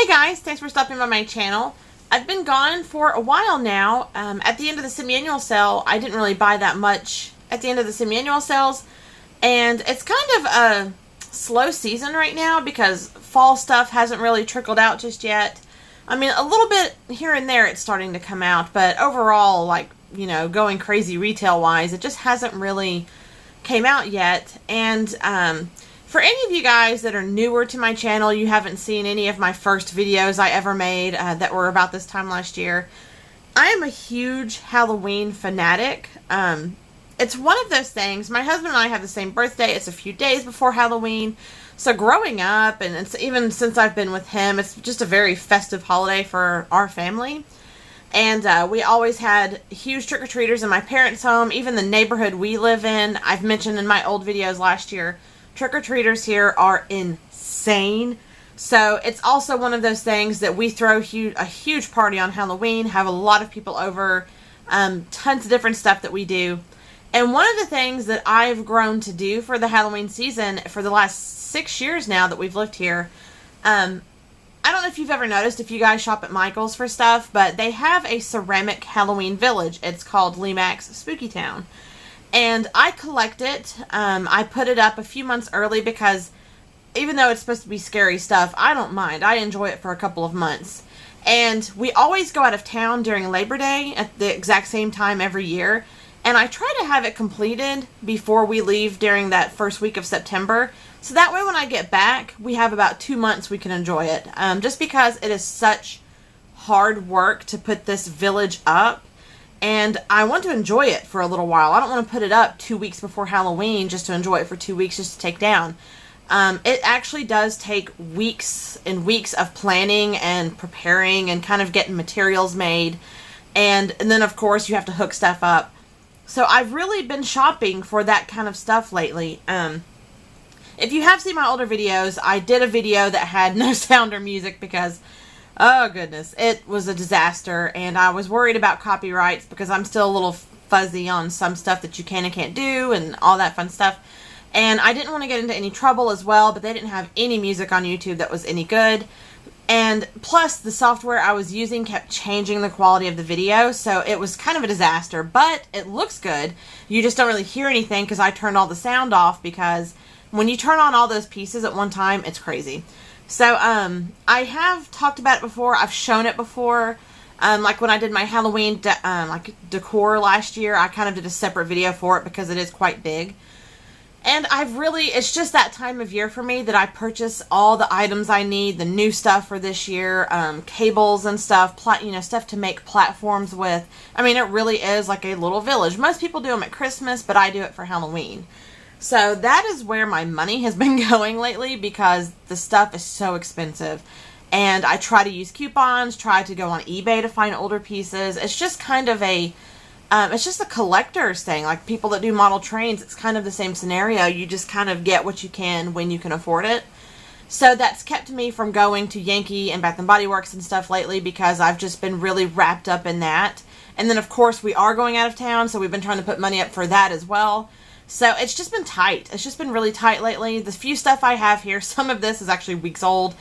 Hey guys, thanks for stopping by my channel. I've been gone for a while now. At the end of the semi-annual sale, I didn't really buy that much at the end of the semi-annual sales. And it's kind of a slow season right now because fall stuff hasn't really trickled out just yet. I mean, a little bit here and there it's starting to come out, but overall, like, you know, going crazy retail-wise, it just hasn't really came out yet. And for any of you guys that are newer to my channel, you haven't seen any of my first videos I ever made that were about this time last year, I am a huge Halloween fanatic. It's one of those things. My husband and I have the same birthday. It's a few days before Halloween. So growing up, and it's even since I've been with him, it's just a very festive holiday for our family. And we always had huge trick-or-treaters in my parents' home, even the neighborhood we live in. I've mentioned in my old videos last year, trick-or-treaters here are insane. So it's also one of those things that we throw a huge party on Halloween, have a lot of people over, tons of different stuff that we do. And one of the things that I've grown to do for the Halloween season for the last 6 years now that we've lived here, I don't know if you've ever noticed if you guys shop at Michael's for stuff, but they have a ceramic Halloween village. It's called Lee-Mac's Spooky Town. And I collect it. I put it up a few months early because even though it's supposed to be scary stuff, I don't mind. I enjoy it for a couple of months. And we always go out of town during Labor Day at the exact same time every year. And I try to have it completed before we leave during that first week of September. So that way when I get back, we have about 2 months we can enjoy it. Just because it is such hard work to put this village up. And I want to enjoy it for a little while. I don't want to put it up 2 weeks before Halloween just to enjoy it for 2 weeks just to take down. It actually does take weeks and weeks of planning and preparing and kind of getting materials made. And then, of course, you have to hook stuff up. So I've really been shopping for that kind of stuff lately. If you have seen my older videos, I did a video that had no sound or music because, oh goodness, it was a disaster. And I was worried about copyrights because I'm still a little fuzzy on some stuff that you can and can't do and all that fun stuff. And I didn't want to get into any trouble as well, but they didn't have any music on YouTube that was any good. And plus, the software I was using kept changing the quality of the video, so it was kind of a disaster. But it looks good. You just don't really hear anything because I turned all the sound off because when you turn on all those pieces at one time, it's crazy. So, I have talked about it before. I've shown it before. Like when I did my Halloween decor last year, I kind of did a separate video for it because it is quite big. And it's just that time of year for me that I purchase all the items I need, the new stuff for this year, cables and stuff, stuff to make platforms with. I mean, it really is like a little village. Most people do them at Christmas, but I do it for Halloween. So that is where my money has been going lately because the stuff is so expensive. And I try to use coupons, try to go on eBay to find older pieces. It's just kind of it's just a collector's thing. Like people that do model trains, it's kind of the same scenario. You just kind of get what you can when you can afford it. So that's kept me from going to Yankee and Bath & Body Works and stuff lately because I've just been really wrapped up in that. And then, of course, we are going out of town, so we've been trying to put money up for that as well. So it's just been tight. It's just been really tight lately. The few stuff I have here, some of this is actually weeks old.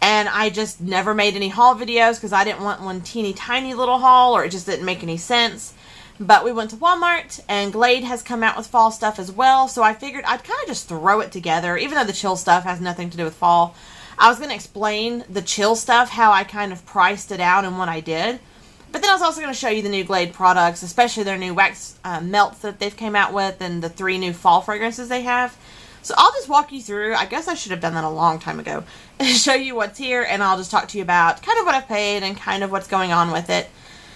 And I just never made any haul videos because I didn't want one teeny tiny little haul or it just didn't make any sense. But we went to Walmart, and Glade has come out with fall stuff as well, so I figured I'd kind of just throw it together, even though the chill stuff has nothing to do with fall. I was going to explain the chill stuff, how I kind of priced it out and what I did. But then I was also going to show you the new Glade products, especially their new wax melts that they've came out with, and the 3 new fall fragrances they have. So I'll just walk you through. I guess I should have done that a long time ago. Show you what's here, and I'll just talk to you about kind of what I've paid and kind of what's going on with it.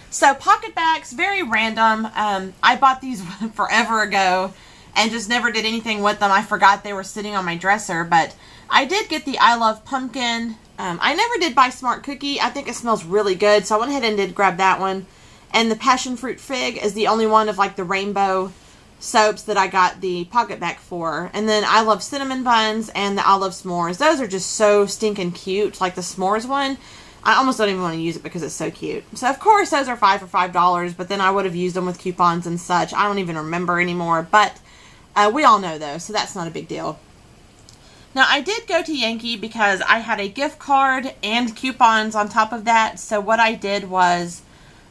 So, pocket bags, very random. I bought these forever ago and just never did anything with them. I forgot they were sitting on my dresser, but I did get the I Love Pumpkin. I never did buy Smart Cookie. I think it smells really good, so I went ahead and did grab that one. And the Passion Fruit Fig is the only one of like the rainbow soaps that I got the pocket bag for. And then I Love Cinnamon Buns and the I Love S'mores. Those are just so stinking cute, like the s'mores one. I almost don't even want to use it because it's so cute. So, of course, those are $5 for $5, but then I would have used them with coupons and such. I don't even remember anymore, but we all know those, so that's not a big deal. Now, I did go to Yankee because I had a gift card and coupons on top of that. So what I did was,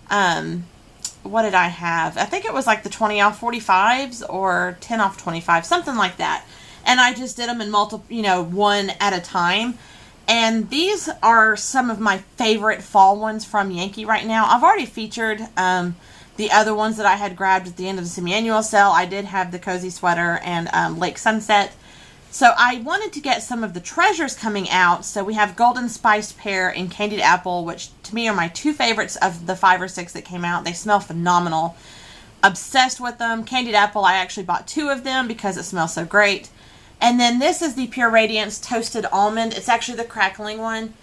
what did I have? I think it was like the 20 off 45s or 10 off 25, something like that. And I just did them in multiple, one at a time. And these are some of my favorite fall ones from Yankee right now. I've already featured the other ones that I had grabbed at the end of the semi-annual sale. I did have the cozy sweater and Lake Sunset. So I wanted to get some of the treasures coming out. So we have Golden Spiced Pear and Candied Apple, which to me are my two favorites of the 5 or 6 that came out. They smell phenomenal. Obsessed with them. Candied Apple, I actually bought 2 of them because it smells so great. And then this is the Pure Radiance Toasted Almond. It's actually the crackling one.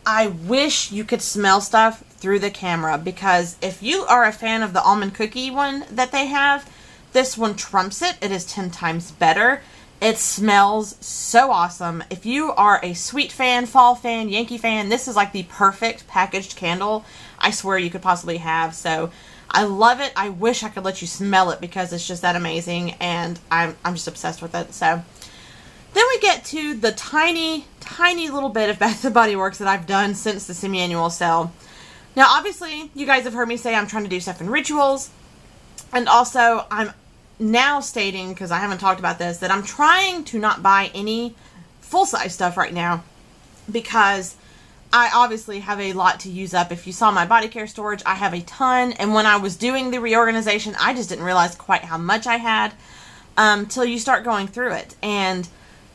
I wish you could smell stuff through the camera, because if you are a fan of the almond cookie one that they have, this one trumps it. It is 10 times better. It smells so awesome. If you are a sweet fan, fall fan, Yankee fan, this is like the perfect packaged candle I swear you could possibly have. So I love it. I wish I could let you smell it because it's just that amazing, and I'm just obsessed with it. So then we get to the tiny little bit of Bath & Body Works that I've done since the semi-annual sale. Now, obviously, you guys have heard me say I'm trying to do stuff in rituals. And also, I'm now stating, because I haven't talked about this, that I'm trying to not buy any full-size stuff right now, because I obviously have a lot to use up. If you saw my body care storage, I have a ton. And when I was doing the reorganization, I just didn't realize quite how much I had till you start going through it. And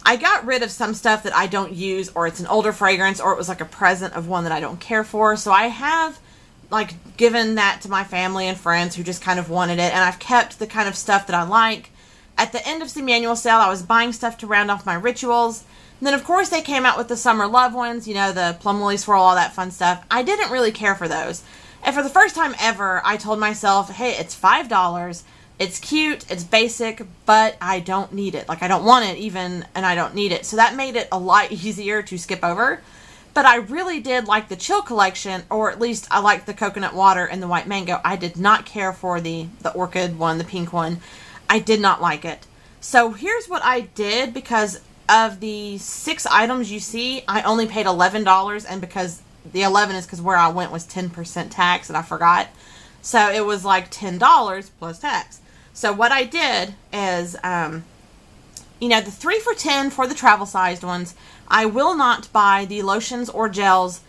I got rid of some stuff that I don't use, or it's an older fragrance, or it was like a present of one that I don't care for. So I have given that to my family and friends who just kind of wanted it, and I've kept the kind of stuff that I like. At the end of semi-annual sale, I was buying stuff to round off my rituals. And then, of course, they came out with the summer love ones, the Plum Lily Swirl, all that fun stuff. I didn't really care for those. And for the first time ever, I told myself, hey, it's $5. It's cute, it's basic, but I don't need it. I don't want it even, and I don't need it. So that made it a lot easier to skip over. But I really did like the Chill collection, or at least I liked the coconut water and the white mango. I did not care for the orchid one, the pink one. I did not like it. So here's what I did. Because of the 6 items you see, I only paid $11, and because the 11 is because where I went was 10% tax, and I forgot. So it was like $10 plus tax. So what I did is, the 3 for $10 for the travel-sized ones, I will not buy the lotions or gels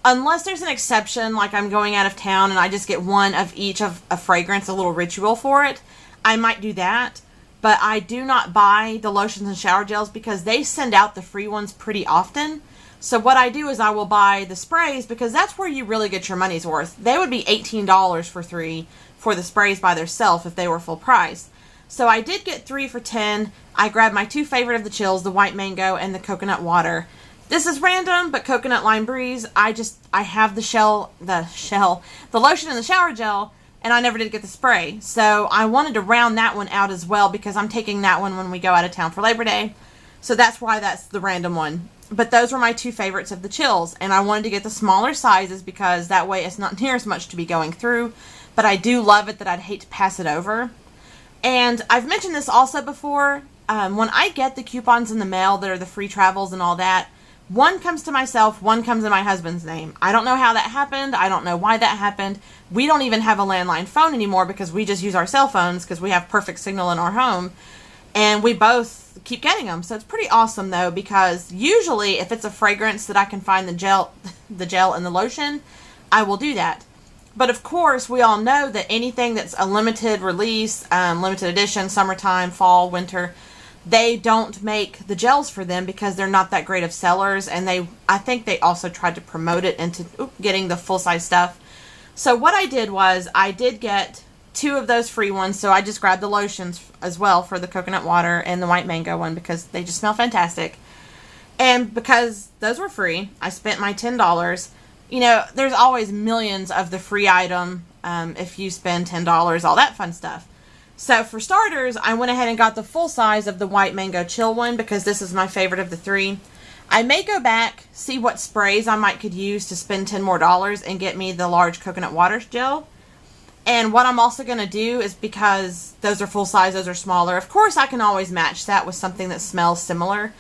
unless there's an exception, like I'm going out of town and I just get one of each of a fragrance, a little ritual for it. I might do that, but I do not buy the lotions and shower gels because they send out the free ones pretty often. So what I do is I will buy the sprays, because that's where you really get your money's worth. They would be $18 for 3 for the sprays by themselves if they were full price. So I did get 3 for $10. I grabbed my 2 favorite of the chills, the white mango and the coconut water. This is random, but coconut lime breeze. I have the lotion and the shower gel, and I never did get the spray. So I wanted to round that one out as well, because I'm taking that one when we go out of town for Labor Day. So that's why that's the random one. But those were my 2 favorites of the chills, and I wanted to get the smaller sizes because that way it's not near as much to be going through. But I do love it that I'd hate to pass it over. And I've mentioned this also before. When I get the coupons in the mail that are the free travels and all that, one comes to myself, one comes in my husband's name. I don't know how that happened. I don't know why that happened. We don't even have a landline phone anymore because we just use our cell phones because we have perfect signal in our home. And we both keep getting them. So it's pretty awesome, though, because usually if it's a fragrance that I can find the gel and the lotion, I will do that. But of course, we all know that anything that's a limited release, limited edition, summertime, fall, winter, they don't make the gels for them because they're not that great of sellers. And I think they also tried to promote it into getting the full-size stuff. So what I did was I did get 2 of those free ones. So I just grabbed the lotions as well for the coconut water and the white mango one because they just smell fantastic. And because those were free, I spent my $10. There's always millions of the free item if you spend $10, all that fun stuff. So for starters, I went ahead and got the full size of the white mango chill one because this is my favorite of the 3. I may go back, see what sprays I could use to spend $10 more and get me the large coconut water gel. And what I'm also going to do is, because those are full size, those are smaller, of course I can always match that with something that smells similar.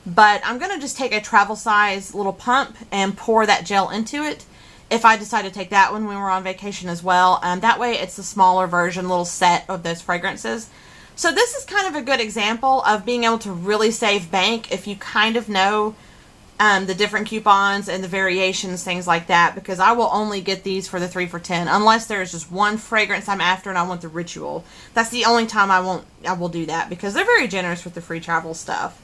But I'm going to just take a travel size little pump and pour that gel into it if I decide to take that one when we're on vacation as well. That way it's a smaller version, little set of those fragrances. So this is kind of a good example of being able to really save bank if you kind of know the different coupons and the variations, things like that, because I will only get these for the 3 for $10 unless there's just one fragrance I'm after and I want the Ritual. That's the only time I will do that, because they're very generous with the free travel stuff.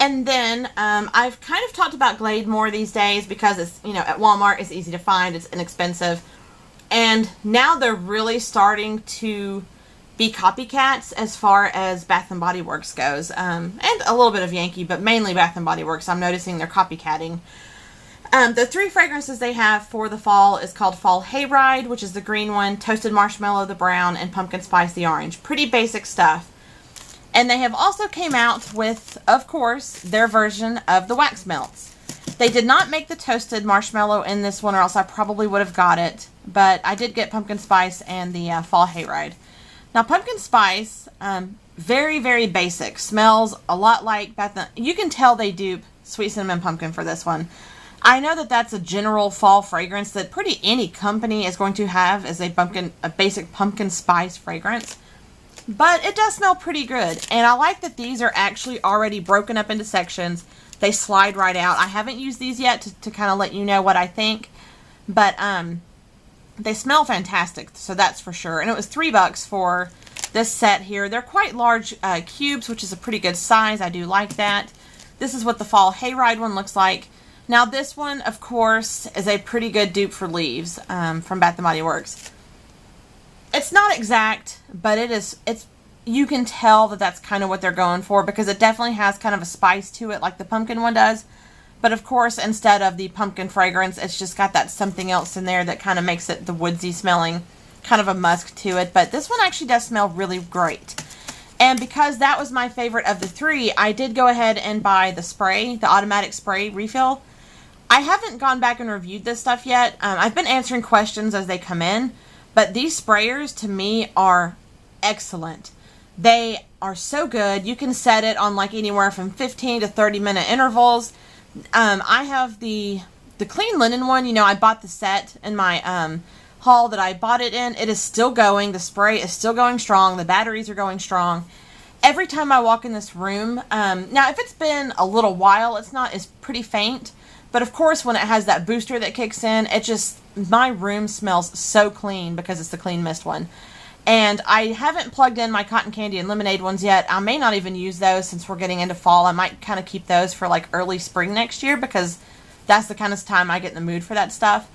And then I've kind of talked about Glade more these days because it's, you know, at Walmart it's easy to find, it's inexpensive, and now they're really starting to be copycats as far as Bath and Body Works goes, and a little bit of Yankee, but mainly Bath and Body Works. I'm noticing they're copycatting. The 3 fragrances they have for the fall is called Fall Hayride, which is the green one, Toasted Marshmallow, the brown, and Pumpkin Spice, the orange. Pretty basic stuff. And they have also came out with, of course, their version of the wax melts. They did not make the Toasted Marshmallow in this one, or else I probably would have got it, but I did get Pumpkin Spice and the Fall Hayride. Now, Pumpkin Spice, very, very basic. Smells a lot like Bath. You can tell they dupe Sweet Cinnamon Pumpkin for this one. I know that that's a general fall fragrance that pretty any company is going to have as a basic pumpkin spice fragrance. But it does smell pretty good. And I like that these are actually already broken up into sections. They slide right out. I haven't used these yet to kind of let you know what I think. But, they smell fantastic, so that's for sure. And it was $3 for this set here. They're quite large cubes, which is a pretty good size. I do like that. This is what the Fall Hayride one looks like. Now this one, of course, is a pretty good dupe for Leaves from Bath & Body Works. It's not exact, but you can tell that that's kind of what they're going for, because it definitely has kind of a spice to it like the pumpkin one does. But of course, instead of the pumpkin fragrance, it's just got that something else in there that kind of makes it the woodsy smelling, kind of a musk to it. But this one actually does smell really great. And because that was my favorite of the 3, I did go ahead and buy the spray, the automatic spray refill. I haven't gone back and reviewed this stuff yet. I've been answering questions as they come in. But these sprayers, to me, are excellent. They are so good. You can set it on like anywhere from 15 to 30-minute intervals. I have the clean linen one. You know, I bought the set in my haul that I bought it in. It is still going. The spray is still going strong. The batteries are going strong. Every time I walk in this room, now if it's been a little while, it's pretty faint. But of course, when it has that booster that kicks in, my room smells so clean because it's the Clean Mist one. And I haven't plugged in my cotton candy and lemonade ones yet. I may not even use those since we're getting into fall. I might kind of keep those for like early spring next year, because that's the kind of time I get in the mood for that stuff.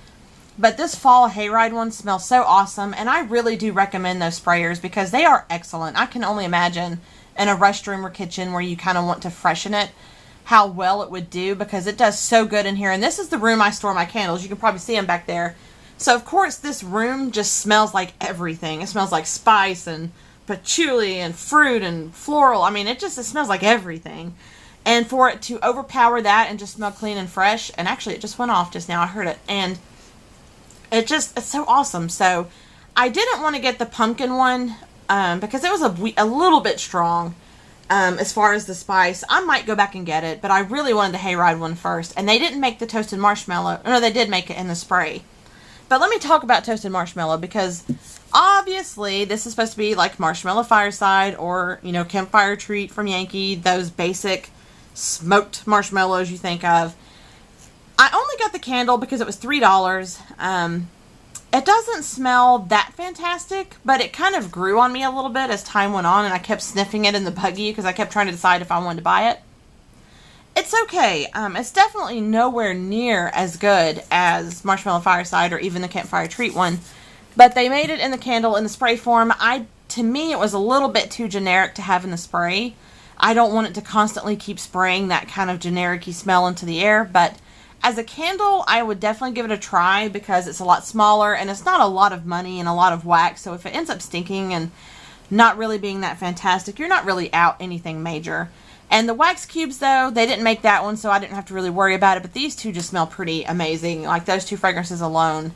But this Fall Hayride one smells so awesome, and I really do recommend those sprayers because they are excellent. I can only imagine in a restroom or kitchen where you kind of want to freshen it, how well it would do, because it does so good in here. And this is the room I store my candles. You can probably see them back there. So, of course, this room just smells like everything. It smells like spice and patchouli and fruit and floral. I mean, it smells like everything. And for it to overpower that and just smell clean and fresh, and actually it just went off just now, I heard it, and it's so awesome. So, I didn't want to get the pumpkin one because it was a little bit strong as far as the spice. I might go back and get it, but I really wanted the Hayride one first. And they didn't make the Toasted Marshmallow. No, they did make it in the spray. But let me talk about Toasted Marshmallow, because obviously this is supposed to be like Marshmallow Fireside or, you know, Campfire Treat from Yankee, those basic smoked marshmallows you think of. I only got the candle because it was $3. It doesn't smell that fantastic, but it kind of grew on me a little bit as time went on, and I kept sniffing it in the buggy because I kept trying to decide if I wanted to buy it. It's okay. It's definitely nowhere near as good as Marshmallow Fireside or even the Campfire Treat one, but they made it in the candle in the spray form. To me, it was a little bit too generic to have in the spray. I don't want it to constantly keep spraying that kind of generic-y smell into the air, but as a candle, I would definitely give it a try because it's a lot smaller and it's not a lot of money and a lot of wax, so if it ends up stinking and not really being that fantastic, you're not really out anything major. And the wax cubes, though, they didn't make that one, so I didn't have to really worry about it. But these two just smell pretty amazing. Like, those 2 fragrances alone.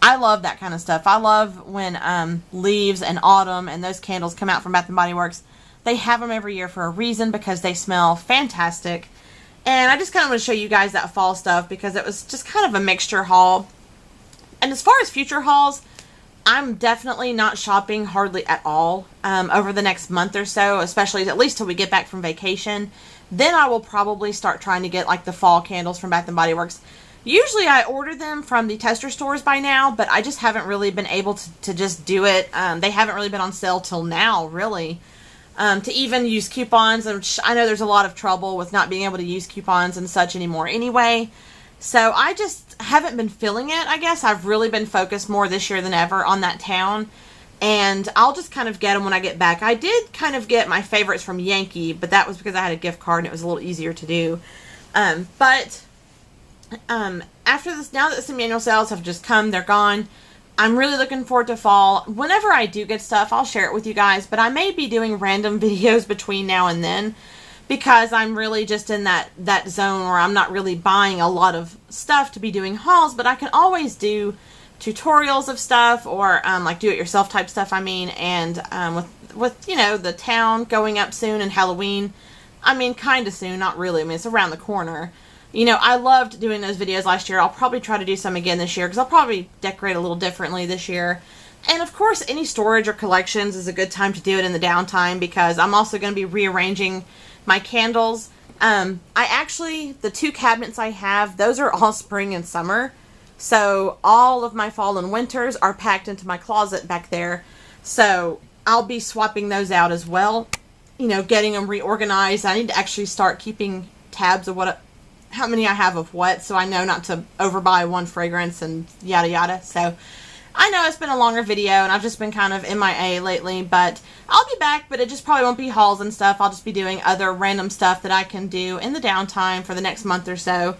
I love that kind of stuff. I love when Leaves and Autumn and those candles come out from Bath & Body Works. They have them every year for a reason, because they smell fantastic. And I just kind of want to show you guys that fall stuff because it was just kind of a mixture haul. And as far as future hauls, I'm definitely not shopping hardly at all over the next month or so, especially at least till we get back from vacation. Then I will probably start trying to get like the fall candles from Bath & Body Works. Usually I order them from the tester stores by now, but I just haven't really been able to just do it. They haven't really been on sale till now, really. To even use coupons, and I know there's a lot of trouble with not being able to use coupons and such anymore anyway. So I just haven't been feeling it, I guess. I've really been focused more this year than ever on that town. And I'll just kind of get them when I get back. I did kind of get my favorites from Yankee, but that was because I had a gift card and it was a little easier to do. After this, now that the semi-annual sales have just come, they're gone, I'm really looking forward to fall. Whenever I do get stuff, I'll share it with you guys, but I may be doing random videos between now and then because I'm really just in that zone where I'm not really buying a lot of stuff to be doing hauls, but I can always do tutorials of stuff or like do-it-yourself type stuff, I mean, and with you know, the town going up soon and Halloween, I mean, kind of soon, not really, I mean, it's around the corner. You know, I loved doing those videos last year. I'll probably try to do some again this year because I'll probably decorate a little differently this year. And of course, any storage or collections is a good time to do it in the downtime because I'm also going to be rearranging my candles. The 2 cabinets I have, those are all spring and summer. So all of my fall and winters are packed into my closet back there. So I'll be swapping those out as well. You know, getting them reorganized. I need to actually start keeping tabs of how many I have of what, so I know not to overbuy one fragrance and yada yada. So I know it's been a longer video and I've just been kind of MIA lately, but I'll be back, but it just probably won't be hauls and stuff. I'll just be doing other random stuff that I can do in the downtime for the next month or so.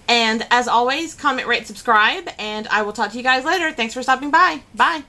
And as always, comment, rate, subscribe, and I will talk to you guys later. Thanks for stopping by. Bye.